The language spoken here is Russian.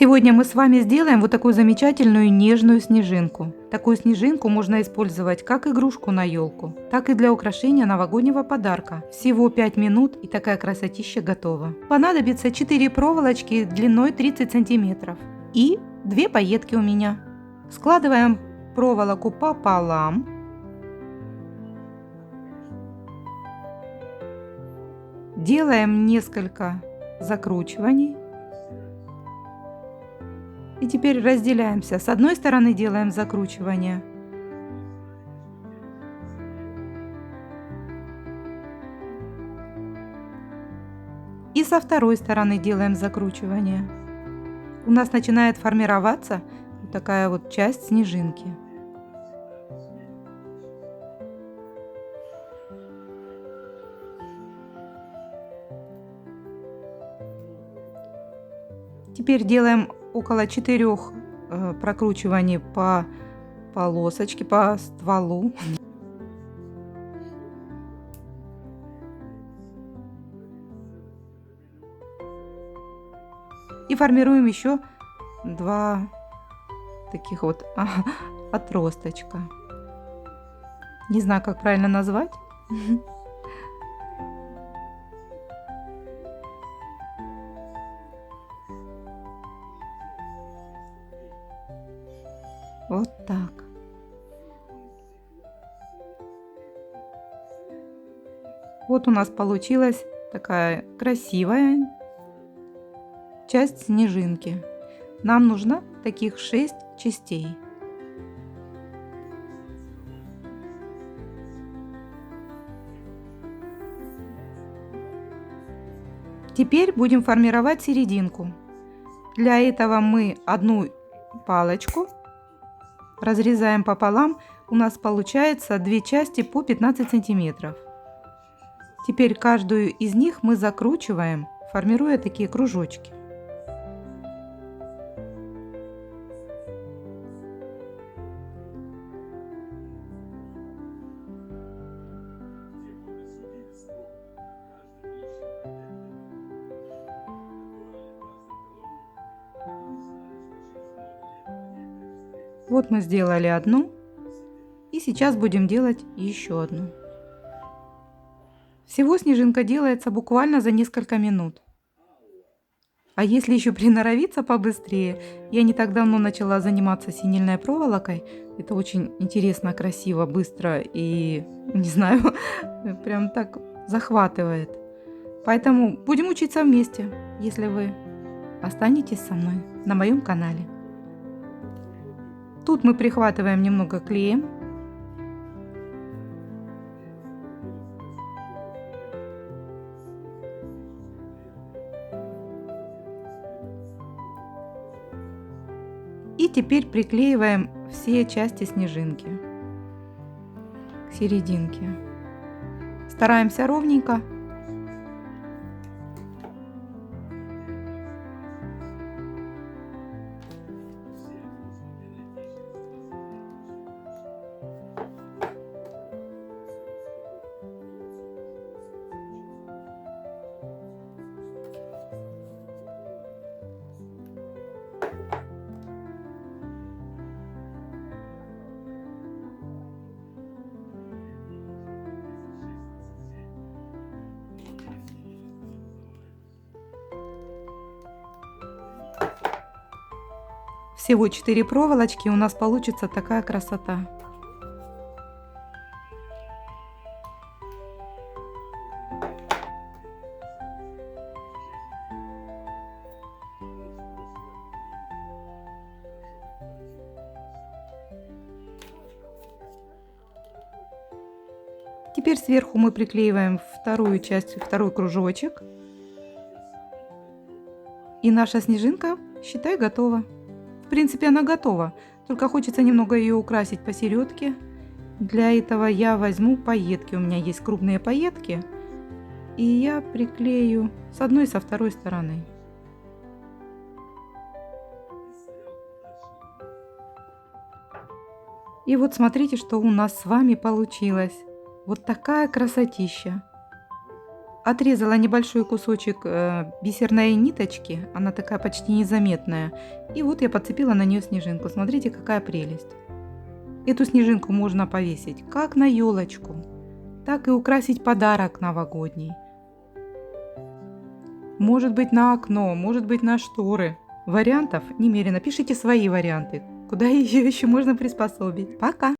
Сегодня мы с вами сделаем вот такую замечательную нежную снежинку. Такую снежинку можно использовать как игрушку на елку, так и для украшения новогоднего подарка. Всего 5 минут и такая красотища готова. Понадобится 4 проволочки длиной 30 сантиметров и 2 пайетки у меня. Складываем проволоку пополам. Делаем несколько закручиваний. И теперь разделяемся. С одной стороны делаем закручивание. И со второй стороны делаем закручивание. У нас начинает формироваться вот такая вот часть снежинки. Теперь делаем около 4 прокручиваний по полосочке, по стволу. И формируем еще 2 таких вот отросточка. Не знаю, как правильно назвать. Вот так. Вот у нас получилась такая красивая часть снежинки. Нам нужно таких 6 частей. Теперь будем формировать серединку. Для этого мы одну палочку разрезаем пополам. У нас получается 2 части по 15 сантиметров. Теперь каждую из них мы закручиваем, формируя такие кружочки. Вот мы сделали одну, и сейчас будем делать еще одну. Всего снежинка делается буквально за несколько минут. А если еще приноровиться побыстрее, я не так давно начала заниматься синильной проволокой. Это очень интересно, красиво, быстро и, не знаю, прям так захватывает. Поэтому будем учиться вместе, если вы останетесь со мной на моем канале. Тут мы прихватываем немного клеем. И теперь приклеиваем все части снежинки к серединке. Стараемся ровненько. Всего 4 проволочки, у нас получится такая красота. Теперь сверху мы приклеиваем вторую часть, второй кружочек. И наша снежинка, считай, готова. В принципе, она готова, только хочется немного ее украсить посередке. Для этого я возьму пайетки, у меня есть крупные пайетки, и я приклею с одной и со второй стороны. И вот смотрите, что у нас с вами получилось. Вот такая красотища. Отрезала небольшой кусочек бисерной ниточки, она такая почти незаметная. И вот я подцепила на нее снежинку. Смотрите, какая прелесть. Эту снежинку можно повесить как на елочку, так и украсить подарок новогодний. Может быть на окно, может быть на шторы. Вариантов немерено. Пишите свои варианты, куда ее еще можно приспособить. Пока!